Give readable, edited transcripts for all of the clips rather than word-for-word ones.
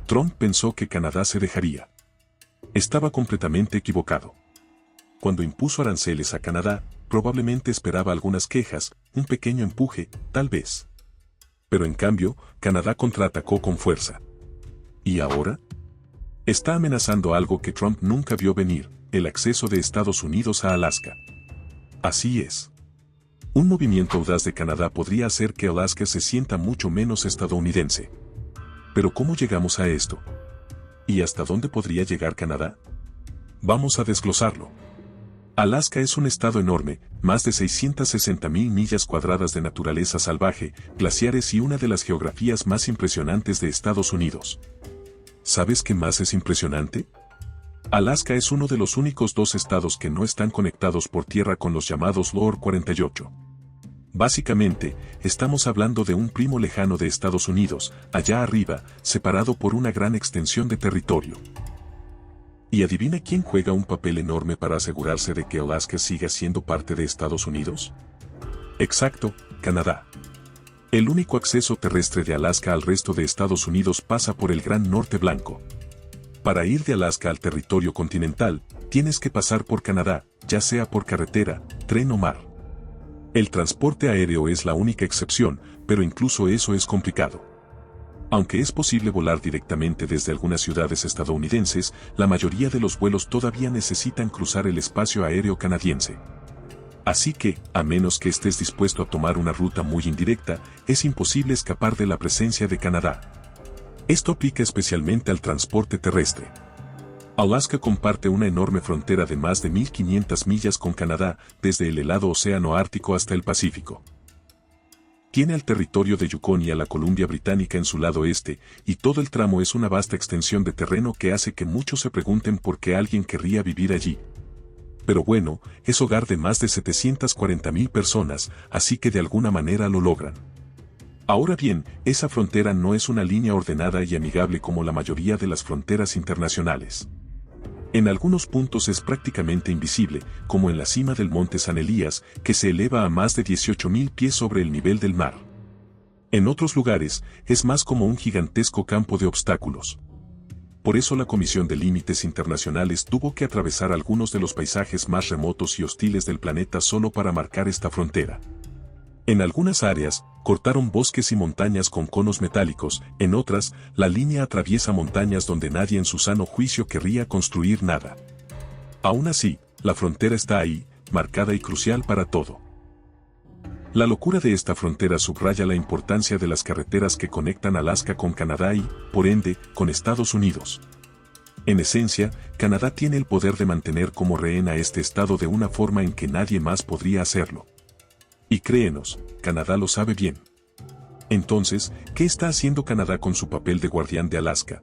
Trump pensó que Canadá se dejaría. Estaba completamente equivocado. Cuando impuso aranceles a Canadá, probablemente esperaba algunas quejas, un pequeño empuje, tal vez. Pero en cambio, Canadá contraatacó con fuerza. ¿Y ahora? Está amenazando algo que Trump nunca vio venir, el acceso de Estados Unidos a Alaska. Así es. Un movimiento audaz de Canadá podría hacer que Alaska se sienta mucho menos estadounidense. Pero ¿cómo llegamos a esto? ¿Y hasta dónde podría llegar Canadá? Vamos a desglosarlo. Alaska es un estado enorme, más de 660.000 millas cuadradas de naturaleza salvaje, glaciares y una de las geografías más impresionantes de Estados Unidos. ¿Sabes qué más es impresionante? Alaska es uno de los únicos dos estados que no están conectados por tierra con los llamados Lower 48. Básicamente, estamos hablando de un primo lejano de Estados Unidos, allá arriba, separado por una gran extensión de territorio. ¿Y adivina quién juega un papel enorme para asegurarse de que Alaska siga siendo parte de Estados Unidos? Exacto, Canadá. El único acceso terrestre de Alaska al resto de Estados Unidos pasa por el Gran Norte Blanco. Para ir de Alaska al territorio continental, tienes que pasar por Canadá, ya sea por carretera, tren o mar. El transporte aéreo es la única excepción, pero incluso eso es complicado. Aunque es posible volar directamente desde algunas ciudades estadounidenses, la mayoría de los vuelos todavía necesitan cruzar el espacio aéreo canadiense. Así que, a menos que estés dispuesto a tomar una ruta muy indirecta, es imposible escapar de la presencia de Canadá. Esto aplica especialmente al transporte terrestre. Alaska comparte una enorme frontera de más de 1.500 millas con Canadá, desde el helado océano Ártico hasta el Pacífico. Tiene al territorio de Yukon y a la Columbia Británica en su lado este, y todo el tramo es una vasta extensión de terreno que hace que muchos se pregunten por qué alguien querría vivir allí. Pero bueno, es hogar de más de 740.000 personas, así que de alguna manera lo logran. Ahora bien, esa frontera no es una línea ordenada y amigable como la mayoría de las fronteras internacionales. En algunos puntos es prácticamente invisible, como en la cima del monte San Elías, que se eleva a más de 18.000 pies sobre el nivel del mar. En otros lugares, es más como un gigantesco campo de obstáculos. Por eso la Comisión de Límites Internacionales tuvo que atravesar algunos de los paisajes más remotos y hostiles del planeta solo para marcar esta frontera. En algunas áreas, cortaron bosques y montañas con conos metálicos, en otras, la línea atraviesa montañas donde nadie en su sano juicio querría construir nada. Aún así, la frontera está ahí, marcada y crucial para todo. La locura de esta frontera subraya la importancia de las carreteras que conectan Alaska con Canadá y, por ende, con Estados Unidos. En esencia, Canadá tiene el poder de mantener como rehén a este estado de una forma en que nadie más podría hacerlo. Y créenos, Canadá lo sabe bien. Entonces, ¿qué está haciendo Canadá con su papel de guardián de Alaska?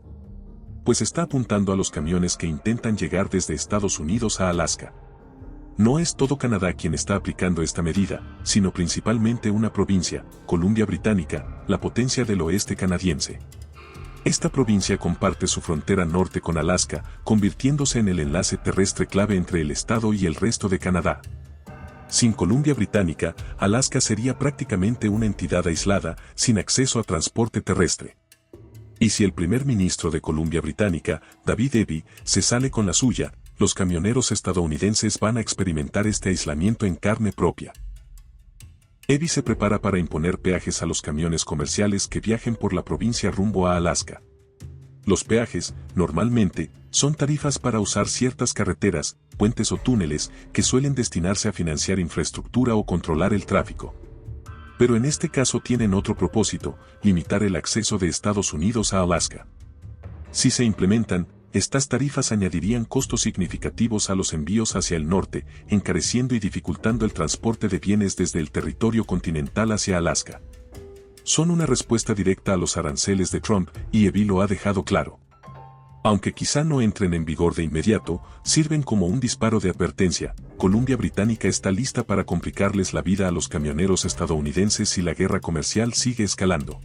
Pues está apuntando a los camiones que intentan llegar desde Estados Unidos a Alaska. No es todo Canadá quien está aplicando esta medida, sino principalmente una provincia, Columbia Británica, la potencia del oeste canadiense. Esta provincia comparte su frontera norte con Alaska, convirtiéndose en el enlace terrestre clave entre el estado y el resto de Canadá. Sin Columbia Británica, Alaska sería prácticamente una entidad aislada, sin acceso a transporte terrestre. Y si el primer ministro de Columbia Británica, David Eby, se sale con la suya, los camioneros estadounidenses van a experimentar este aislamiento en carne propia. Eby se prepara para imponer peajes a los camiones comerciales que viajen por la provincia rumbo a Alaska. Los peajes, normalmente, son tarifas para usar ciertas carreteras, puentes o túneles que suelen destinarse a financiar infraestructura o controlar el tráfico. Pero en este caso tienen otro propósito, limitar el acceso de Estados Unidos a Alaska. Si se implementan, estas tarifas añadirían costos significativos a los envíos hacia el norte, encareciendo y dificultando el transporte de bienes desde el territorio continental hacia Alaska. Son una respuesta directa a los aranceles de Trump, y Eby lo ha dejado claro. Aunque quizá no entren en vigor de inmediato, sirven como un disparo de advertencia. Columbia Británica está lista para complicarles la vida a los camioneros estadounidenses si la guerra comercial sigue escalando.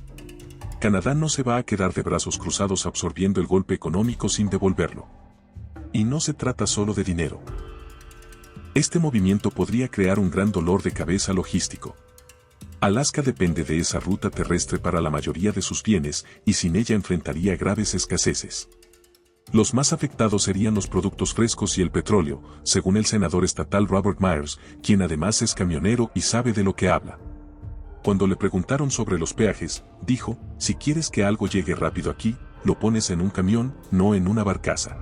Canadá no se va a quedar de brazos cruzados absorbiendo el golpe económico sin devolverlo. Y no se trata solo de dinero. Este movimiento podría crear un gran dolor de cabeza logístico. Alaska depende de esa ruta terrestre para la mayoría de sus bienes y sin ella enfrentaría graves escaseces. Los más afectados serían los productos frescos y el petróleo, según el senador estatal Robert Myers, quien además es camionero y sabe de lo que habla. Cuando le preguntaron sobre los peajes, dijo, si quieres que algo llegue rápido aquí, lo pones en un camión, no en una barcaza.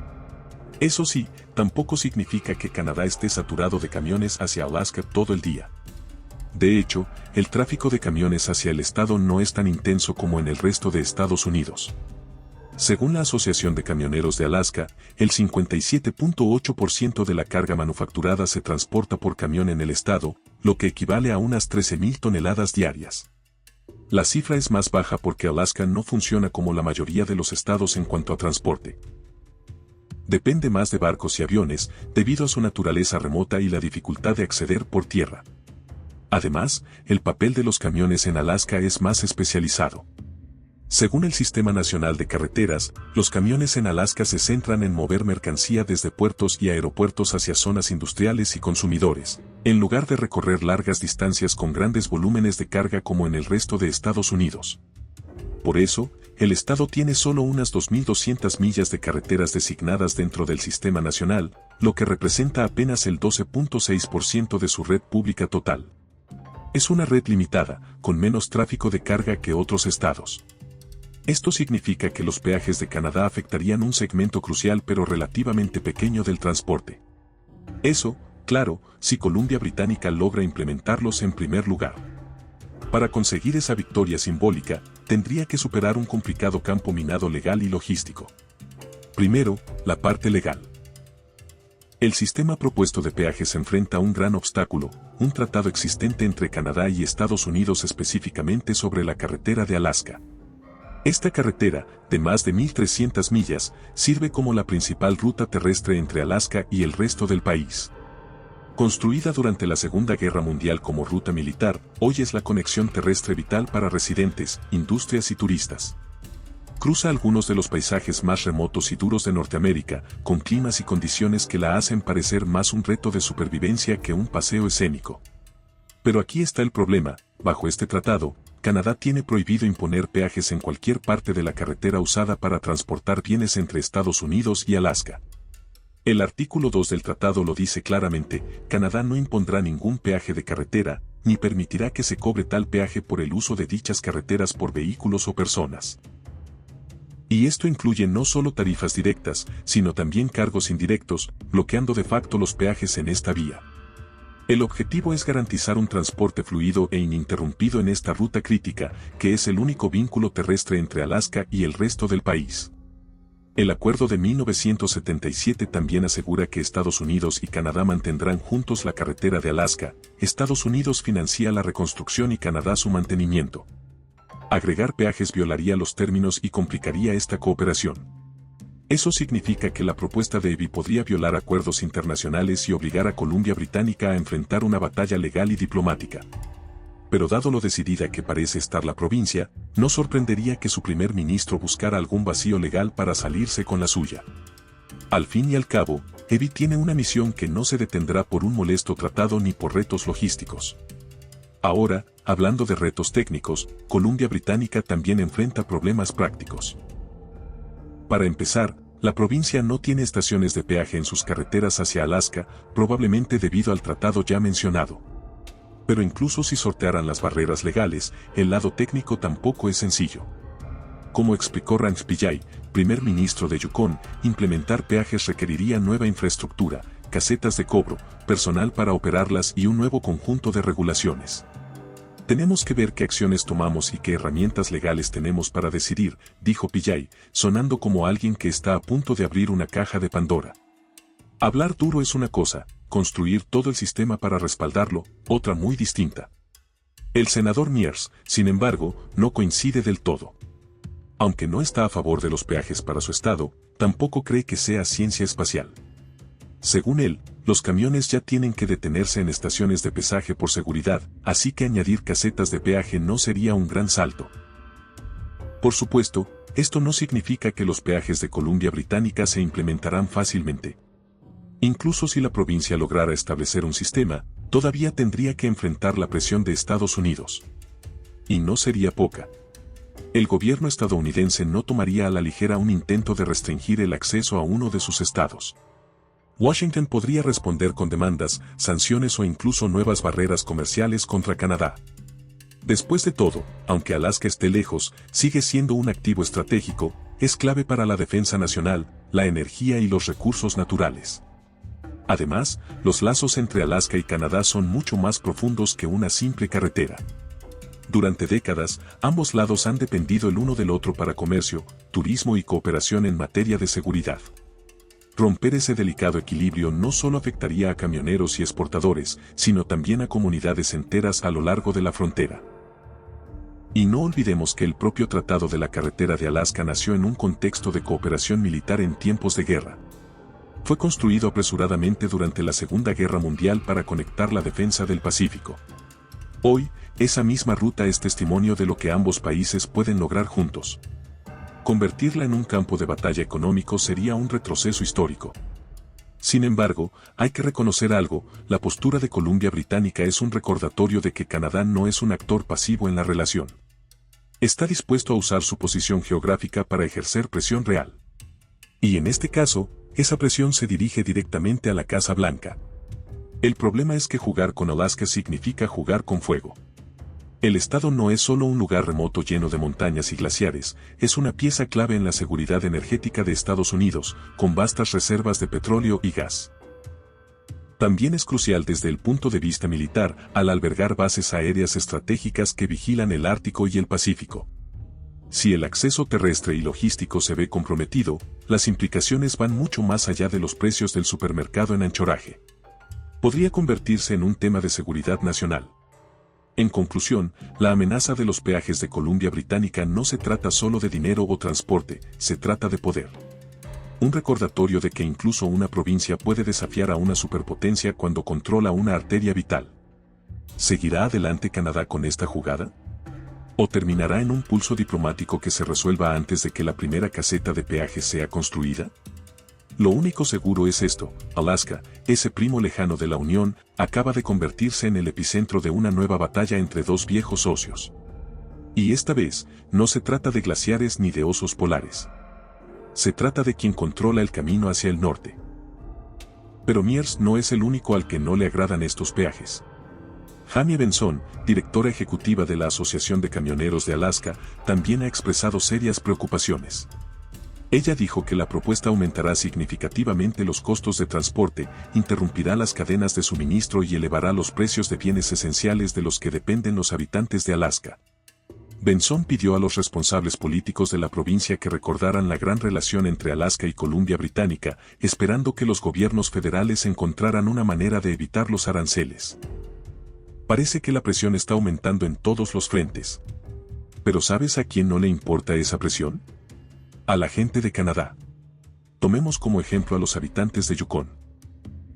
Eso sí, tampoco significa que Canadá esté saturado de camiones hacia Alaska todo el día. De hecho, el tráfico de camiones hacia el estado no es tan intenso como en el resto de Estados Unidos. Según la Asociación de Camioneros de Alaska, el 57.8% de la carga manufacturada se transporta por camión en el estado, lo que equivale a unas 13,000 toneladas diarias. La cifra es más baja porque Alaska no funciona como la mayoría de los estados en cuanto a transporte. Depende más de barcos y aviones, debido a su naturaleza remota y la dificultad de acceder por tierra. Además, el papel de los camiones en Alaska es más especializado. Según el Sistema Nacional de Carreteras, los camiones en Alaska se centran en mover mercancía desde puertos y aeropuertos hacia zonas industriales y consumidores, en lugar de recorrer largas distancias con grandes volúmenes de carga como en el resto de Estados Unidos. Por eso, el estado tiene solo unas 2.200 millas de carreteras designadas dentro del Sistema Nacional, lo que representa apenas el 12.6% de su red pública total. Es una red limitada, con menos tráfico de carga que otros estados. Esto significa que los peajes de Canadá afectarían un segmento crucial pero relativamente pequeño del transporte. Eso, claro, si Columbia Británica logra implementarlos en primer lugar. Para conseguir esa victoria simbólica, tendría que superar un complicado campo minado legal y logístico. Primero, la parte legal. El sistema propuesto de peajes enfrenta un gran obstáculo, un tratado existente entre Canadá y Estados Unidos específicamente sobre la carretera de Alaska. Esta carretera, de más de 1.300 millas, sirve como la principal ruta terrestre entre Alaska y el resto del país. Construida durante la Segunda Guerra Mundial como ruta militar, hoy es la conexión terrestre vital para residentes, industrias y turistas. Cruza algunos de los paisajes más remotos y duros de Norteamérica, con climas y condiciones que la hacen parecer más un reto de supervivencia que un paseo escénico. Pero aquí está el problema: bajo este tratado, Canadá tiene prohibido imponer peajes en cualquier parte de la carretera usada para transportar bienes entre Estados Unidos y Alaska. El artículo 2 del tratado lo dice claramente: Canadá no impondrá ningún peaje de carretera, ni permitirá que se cobre tal peaje por el uso de dichas carreteras por vehículos o personas. Y esto incluye no solo tarifas directas, sino también cargos indirectos, bloqueando de facto los peajes en esta vía. El objetivo es garantizar un transporte fluido e ininterrumpido en esta ruta crítica, que es el único vínculo terrestre entre Alaska y el resto del país. El acuerdo de 1977 también asegura que Estados Unidos y Canadá mantendrán juntos la carretera de Alaska. Estados Unidos financia la reconstrucción y Canadá su mantenimiento. Agregar peajes violaría los términos y complicaría esta cooperación. Eso significa que la propuesta de EBI podría violar acuerdos internacionales y obligar a Columbia Británica a enfrentar una batalla legal y diplomática. Pero dado lo decidida que parece estar la provincia, no sorprendería que su primer ministro buscara algún vacío legal para salirse con la suya. Al fin y al cabo, EBI tiene una misión que no se detendrá por un molesto tratado ni por retos logísticos. Ahora, hablando de retos técnicos, Columbia Británica también enfrenta problemas prácticos. Para empezar, la provincia no tiene estaciones de peaje en sus carreteras hacia Alaska, probablemente debido al tratado ya mencionado. Pero incluso si sortearan las barreras legales, el lado técnico tampoco es sencillo. Como explicó Ranx Pillay, primer ministro de Yukon, implementar peajes requeriría nueva infraestructura, casetas de cobro, personal para operarlas y un nuevo conjunto de regulaciones. Tenemos que ver qué acciones tomamos y qué herramientas legales tenemos para decidir, dijo Pillay, sonando como alguien que está a punto de abrir una caja de Pandora. Hablar duro es una cosa, construir todo el sistema para respaldarlo, otra muy distinta. El senador Myers, sin embargo, no coincide del todo. Aunque no está a favor de los peajes para su estado, tampoco cree que sea ciencia espacial. Según él, los camiones ya tienen que detenerse en estaciones de pesaje por seguridad, así que añadir casetas de peaje no sería un gran salto. Por supuesto, esto no significa que los peajes de Columbia Británica se implementarán fácilmente. Incluso si la provincia lograra establecer un sistema, todavía tendría que enfrentar la presión de Estados Unidos. Y no sería poca. El gobierno estadounidense no tomaría a la ligera un intento de restringir el acceso a uno de sus estados. Washington podría responder con demandas, sanciones o incluso nuevas barreras comerciales contra Canadá. Después de todo, aunque Alaska esté lejos, sigue siendo un activo estratégico, es clave para la defensa nacional, la energía y los recursos naturales. Además, los lazos entre Alaska y Canadá son mucho más profundos que una simple carretera. Durante décadas, ambos lados han dependido el uno del otro para comercio, turismo y cooperación en materia de seguridad. Romper ese delicado equilibrio no solo afectaría a camioneros y exportadores, sino también a comunidades enteras a lo largo de la frontera. Y no olvidemos que el propio Tratado de la Carretera de Alaska nació en un contexto de cooperación militar en tiempos de guerra. Fue construido apresuradamente durante la Segunda Guerra Mundial para conectar la defensa del Pacífico. Hoy, esa misma ruta es testimonio de lo que ambos países pueden lograr juntos. Convertirla en un campo de batalla económico sería un retroceso histórico. Sin embargo, hay que reconocer algo, la postura de Columbia Británica es un recordatorio de que Canadá no es un actor pasivo en la relación. Está dispuesto a usar su posición geográfica para ejercer presión real. Y en este caso, esa presión se dirige directamente a la Casa Blanca. El problema es que jugar con Alaska significa jugar con fuego. El estado no es solo un lugar remoto lleno de montañas y glaciares, es una pieza clave en la seguridad energética de Estados Unidos, con vastas reservas de petróleo y gas. También es crucial desde el punto de vista militar, al albergar bases aéreas estratégicas que vigilan el Ártico y el Pacífico. Si el acceso terrestre y logístico se ve comprometido, las implicaciones van mucho más allá de los precios del supermercado en anchoraje. Podría convertirse en un tema de seguridad nacional. En conclusión, la amenaza de los peajes de Columbia Británica no se trata solo de dinero o transporte, se trata de poder. Un recordatorio de que incluso una provincia puede desafiar a una superpotencia cuando controla una arteria vital. ¿Seguirá adelante Canadá con esta jugada? ¿O terminará en un pulso diplomático que se resuelva antes de que la primera caseta de peaje sea construida? Lo único seguro es esto, Alaska, ese primo lejano de la Unión, acaba de convertirse en el epicentro de una nueva batalla entre dos viejos socios. Y esta vez, no se trata de glaciares ni de osos polares. Se trata de quien controla el camino hacia el norte. Pero Mears no es el único al que no le agradan estos peajes. Jamie Benson, directora ejecutiva de la Asociación de Camioneros de Alaska, también ha expresado serias preocupaciones. Ella dijo que la propuesta aumentará significativamente los costos de transporte, interrumpirá las cadenas de suministro y elevará los precios de bienes esenciales de los que dependen los habitantes de Alaska. Benson pidió a los responsables políticos de la provincia que recordaran la gran relación entre Alaska y Columbia Británica, esperando que los gobiernos federales encontraran una manera de evitar los aranceles. Parece que la presión está aumentando en todos los frentes. ¿Pero sabes a quién no le importa esa presión? A la gente de Canadá. Tomemos como ejemplo a los habitantes de Yukon.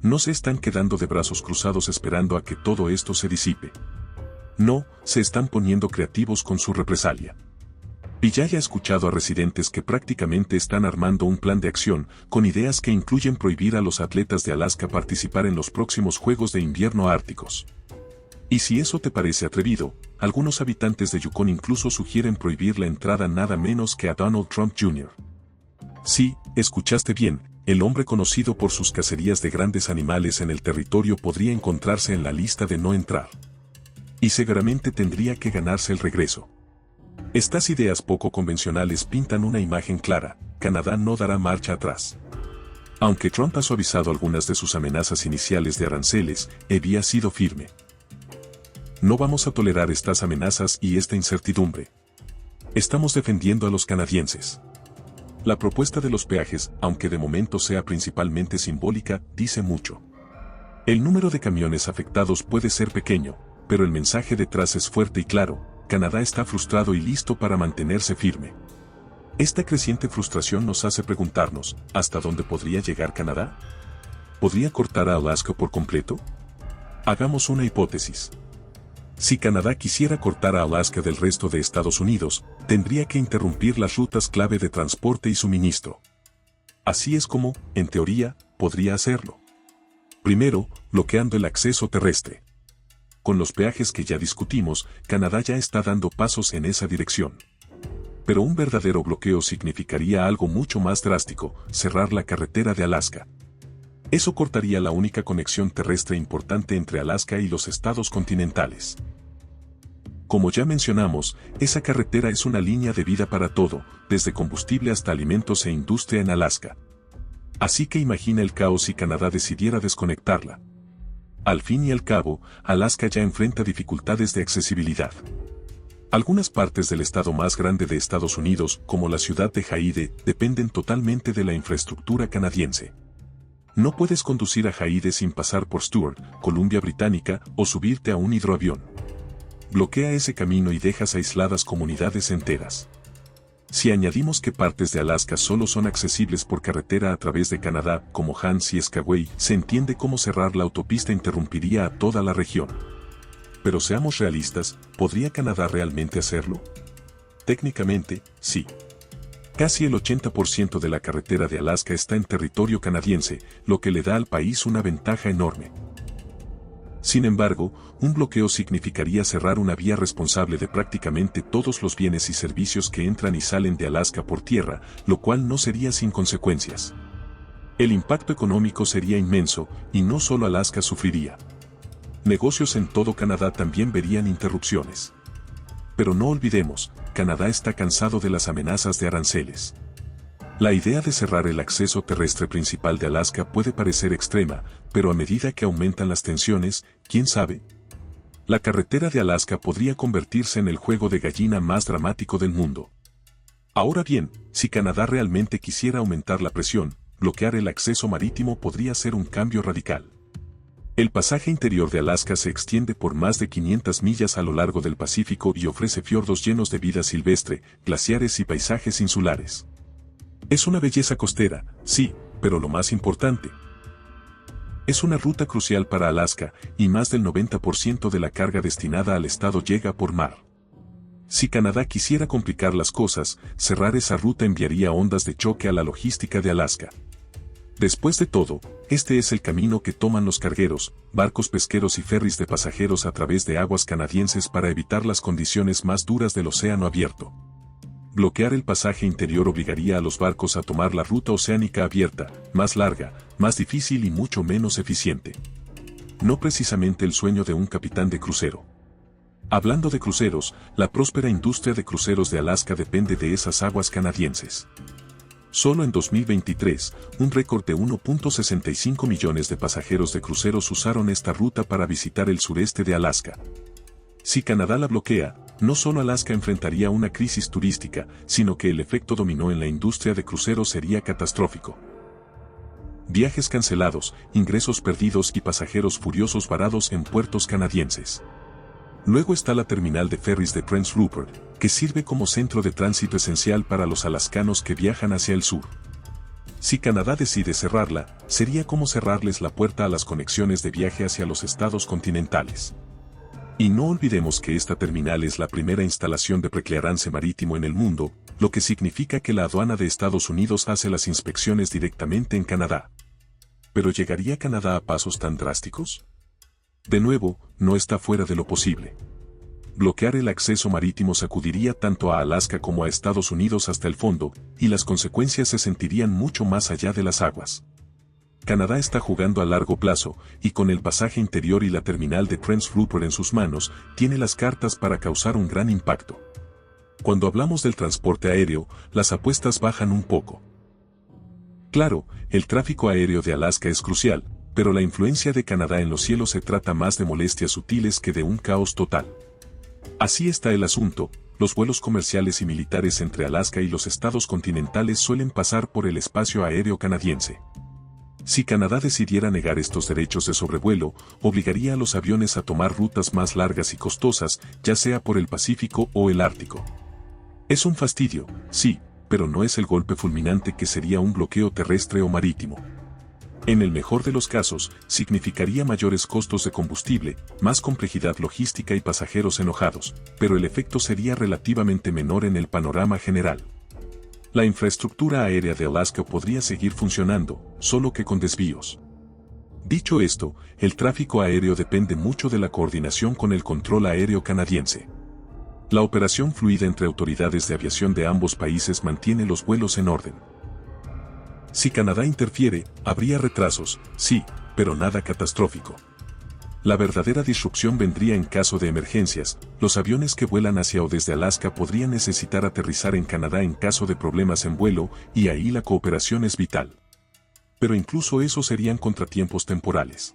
No se están quedando de brazos cruzados esperando a que todo esto se disipe. No, se están poniendo creativos con su represalia. Pillay ha escuchado a residentes que prácticamente están armando un plan de acción, con ideas que incluyen prohibir a los atletas de Alaska participar en los próximos Juegos de Invierno Árticos. Y si eso te parece atrevido, algunos habitantes de Yukon incluso sugieren prohibir la entrada nada menos que a Donald Trump Jr. Sí, escuchaste bien, el hombre conocido por sus cacerías de grandes animales en el territorio podría encontrarse en la lista de no entrar. Y seguramente tendría que ganarse el regreso. Estas ideas poco convencionales pintan una imagen clara, Canadá no dará marcha atrás. Aunque Trump ha suavizado algunas de sus amenazas iniciales de aranceles, había sido firme. No vamos a tolerar estas amenazas y esta incertidumbre. Estamos defendiendo a los canadienses. La propuesta de los peajes, aunque de momento sea principalmente simbólica, dice mucho. El número de camiones afectados puede ser pequeño, pero el mensaje detrás es fuerte y claro, Canadá está frustrado y listo para mantenerse firme. Esta creciente frustración nos hace preguntarnos, ¿hasta dónde podría llegar Canadá? ¿Podría cortar a Alaska por completo? Hagamos una hipótesis. Si Canadá quisiera cortar a Alaska del resto de Estados Unidos, tendría que interrumpir las rutas clave de transporte y suministro. Así es como, en teoría, podría hacerlo. Primero, bloqueando el acceso terrestre. con los peajes que ya discutimos, Canadá ya está dando pasos en esa dirección. Pero un verdadero bloqueo significaría algo mucho más drástico, cerrar la carretera de Alaska. Eso cortaría la única conexión terrestre importante entre Alaska y los estados continentales. Como ya mencionamos, esa carretera es una línea de vida para todo, desde combustible hasta alimentos e industria en Alaska. Así que imagina el caos si Canadá decidiera desconectarla. Al fin y al cabo, Alaska ya enfrenta dificultades de accesibilidad. Algunas partes del estado más grande de Estados Unidos, como la ciudad de Hyde, dependen totalmente de la infraestructura canadiense. No puedes conducir a Hyde sin pasar por Stuart, Columbia Británica, o subirte a un hidroavión. Bloquea ese camino y dejas aisladas comunidades enteras. Si añadimos que partes de Alaska solo son accesibles por carretera a través de Canadá, como Hans y Skagway, se entiende cómo cerrar la autopista interrumpiría a toda la región. Pero seamos realistas, ¿podría Canadá realmente hacerlo? Técnicamente, sí. Casi el 80% de la carretera de Alaska está en territorio canadiense, lo que le da al país una ventaja enorme. Sin embargo, un bloqueo significaría cerrar una vía responsable de prácticamente todos los bienes y servicios que entran y salen de Alaska por tierra, lo cual no sería sin consecuencias. El impacto económico sería inmenso, y no solo Alaska sufriría. Negocios en todo Canadá también verían interrupciones. Pero no olvidemos, Canadá está cansado de las amenazas de aranceles. La idea de cerrar el acceso terrestre principal de Alaska puede parecer extrema, pero a medida que aumentan las tensiones, ¿quién sabe? La carretera de Alaska podría convertirse en el juego de gallina más dramático del mundo. Ahora bien, si Canadá realmente quisiera aumentar la presión, bloquear el acceso marítimo podría ser un cambio radical. El pasaje interior de Alaska se extiende por más de 500 millas a lo largo del Pacífico y ofrece fiordos llenos de vida silvestre, glaciares y paisajes insulares. Es una belleza costera, sí, pero lo más importante. Es una ruta crucial para Alaska, y más del 90% de la carga destinada al estado llega por mar. Si Canadá quisiera complicar las cosas, cerrar esa ruta enviaría ondas de choque a la logística de Alaska. Después de todo, este es el camino que toman los cargueros, barcos pesqueros y ferries de pasajeros a través de aguas canadienses para evitar las condiciones más duras del océano abierto. Bloquear el pasaje interior obligaría a los barcos a tomar la ruta oceánica abierta, más larga, más difícil y mucho menos eficiente. No precisamente el sueño de un capitán de crucero. Hablando de cruceros, la próspera industria de cruceros de Alaska depende de esas aguas canadienses. Solo en 2023, un récord de 1.65 millones de pasajeros de cruceros usaron esta ruta para visitar el sureste de Alaska. Si Canadá la bloquea, no solo Alaska enfrentaría una crisis turística, sino que el efecto dominó en la industria de cruceros sería catastrófico. Viajes cancelados, ingresos perdidos y pasajeros furiosos varados en puertos canadienses. Luego está la terminal de ferries de Prince Rupert, que sirve como centro de tránsito esencial para los alascanos que viajan hacia el sur. Si Canadá decide cerrarla, sería como cerrarles la puerta a las conexiones de viaje hacia los estados continentales. Y no olvidemos que esta terminal es la primera instalación de preclearance marítimo en el mundo, lo que significa que la aduana de Estados Unidos hace las inspecciones directamente en Canadá. ¿Pero llegaría Canadá a pasos tan drásticos? De nuevo, no está fuera de lo posible. Bloquear el acceso marítimo sacudiría tanto a Alaska como a Estados Unidos hasta el fondo, y las consecuencias se sentirían mucho más allá de las aguas. Canadá está jugando a largo plazo, y con el pasaje interior y la terminal de Prince Rupert en sus manos, tiene las cartas para causar un gran impacto. Cuando hablamos del transporte aéreo, las apuestas bajan un poco. Claro, el tráfico aéreo de Alaska es crucial, pero la influencia de Canadá en los cielos se trata más de molestias sutiles que de un caos total. Así está el asunto, los vuelos comerciales y militares entre Alaska y los estados continentales suelen pasar por el espacio aéreo canadiense. Si Canadá decidiera negar estos derechos de sobrevuelo, obligaría a los aviones a tomar rutas más largas y costosas, ya sea por el Pacífico o el Ártico. Es un fastidio, sí, pero no es el golpe fulminante que sería un bloqueo terrestre o marítimo. En el mejor de los casos, significaría mayores costos de combustible, más complejidad logística y pasajeros enojados, pero el efecto sería relativamente menor en el panorama general. La infraestructura aérea de Alaska podría seguir funcionando, solo que con desvíos. Dicho esto, el tráfico aéreo depende mucho de la coordinación con el control aéreo canadiense. La operación fluida entre autoridades de aviación de ambos países mantiene los vuelos en orden. Si Canadá interfiere, habría retrasos, sí, pero nada catastrófico. La verdadera disrupción vendría en caso de emergencias. Los aviones que vuelan hacia o desde Alaska podrían necesitar aterrizar en Canadá en caso de problemas en vuelo, y ahí la cooperación es vital. Pero incluso eso serían contratiempos temporales.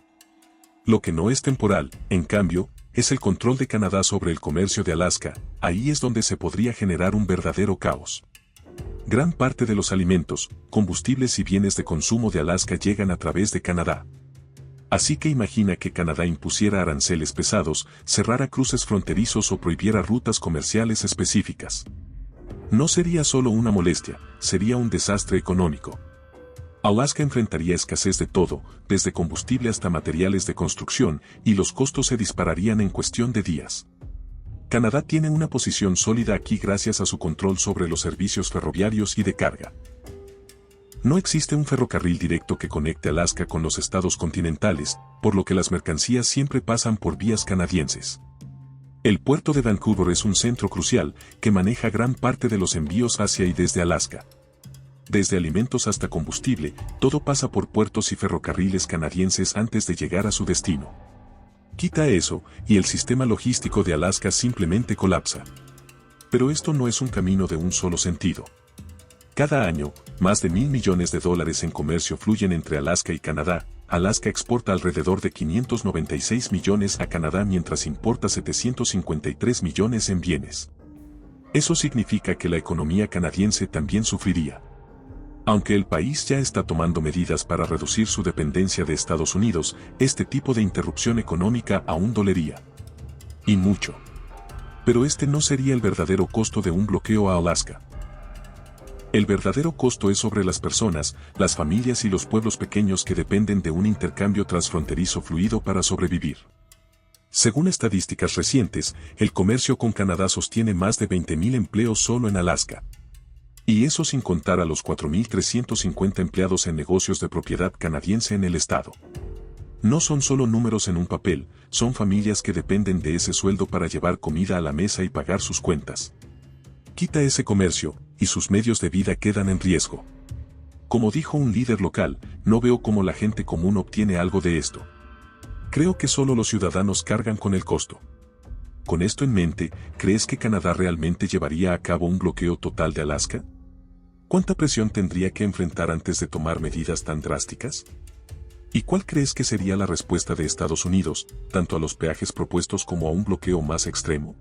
Lo que no es temporal, en cambio, es el control de Canadá sobre el comercio de Alaska. Ahí es donde se podría generar un verdadero caos. Gran parte de los alimentos, combustibles y bienes de consumo de Alaska llegan a través de Canadá. Así que imagina que Canadá impusiera aranceles pesados, cerrara cruces fronterizos o prohibiera rutas comerciales específicas. No sería solo una molestia, sería un desastre económico. Alaska enfrentaría escasez de todo, desde combustible hasta materiales de construcción, y los costos se dispararían en cuestión de días. Canadá tiene una posición sólida aquí gracias a su control sobre los servicios ferroviarios y de carga. No existe un ferrocarril directo que conecte Alaska con los estados continentales, por lo que las mercancías siempre pasan por vías canadienses. El puerto de Vancouver es un centro crucial que maneja gran parte de los envíos hacia y desde Alaska. Desde alimentos hasta combustible, todo pasa por puertos y ferrocarriles canadienses antes de llegar a su destino. Quita eso, y el sistema logístico de Alaska simplemente colapsa. Pero esto no es un camino de un solo sentido. Cada año, más de $1.000 millones en comercio fluyen entre Alaska y Canadá. Alaska exporta alrededor de 596 millones a Canadá mientras importa 753 millones en bienes. Eso significa que la economía canadiense también sufriría. Aunque el país ya está tomando medidas para reducir su dependencia de Estados Unidos, este tipo de interrupción económica aún dolería. Y mucho. Pero este no sería el verdadero costo de un bloqueo a Alaska. El verdadero costo es sobre las personas, las familias y los pueblos pequeños que dependen de un intercambio transfronterizo fluido para sobrevivir. Según estadísticas recientes, el comercio con Canadá sostiene más de 20.000 empleos solo en Alaska. Y eso sin contar a los 4.350 empleados en negocios de propiedad canadiense en el estado. No son solo números en un papel, son familias que dependen de ese sueldo para llevar comida a la mesa y pagar sus cuentas. Quita ese comercio, y sus medios de vida quedan en riesgo. Como dijo un líder local, no veo cómo la gente común obtiene algo de esto. Creo que solo los ciudadanos cargan con el costo. Con esto en mente, ¿crees que Canadá realmente llevaría a cabo un bloqueo total de Alaska? ¿Cuánta presión tendría que enfrentar antes de tomar medidas tan drásticas? ¿Y cuál crees que sería la respuesta de Estados Unidos, tanto a los peajes propuestos como a un bloqueo más extremo?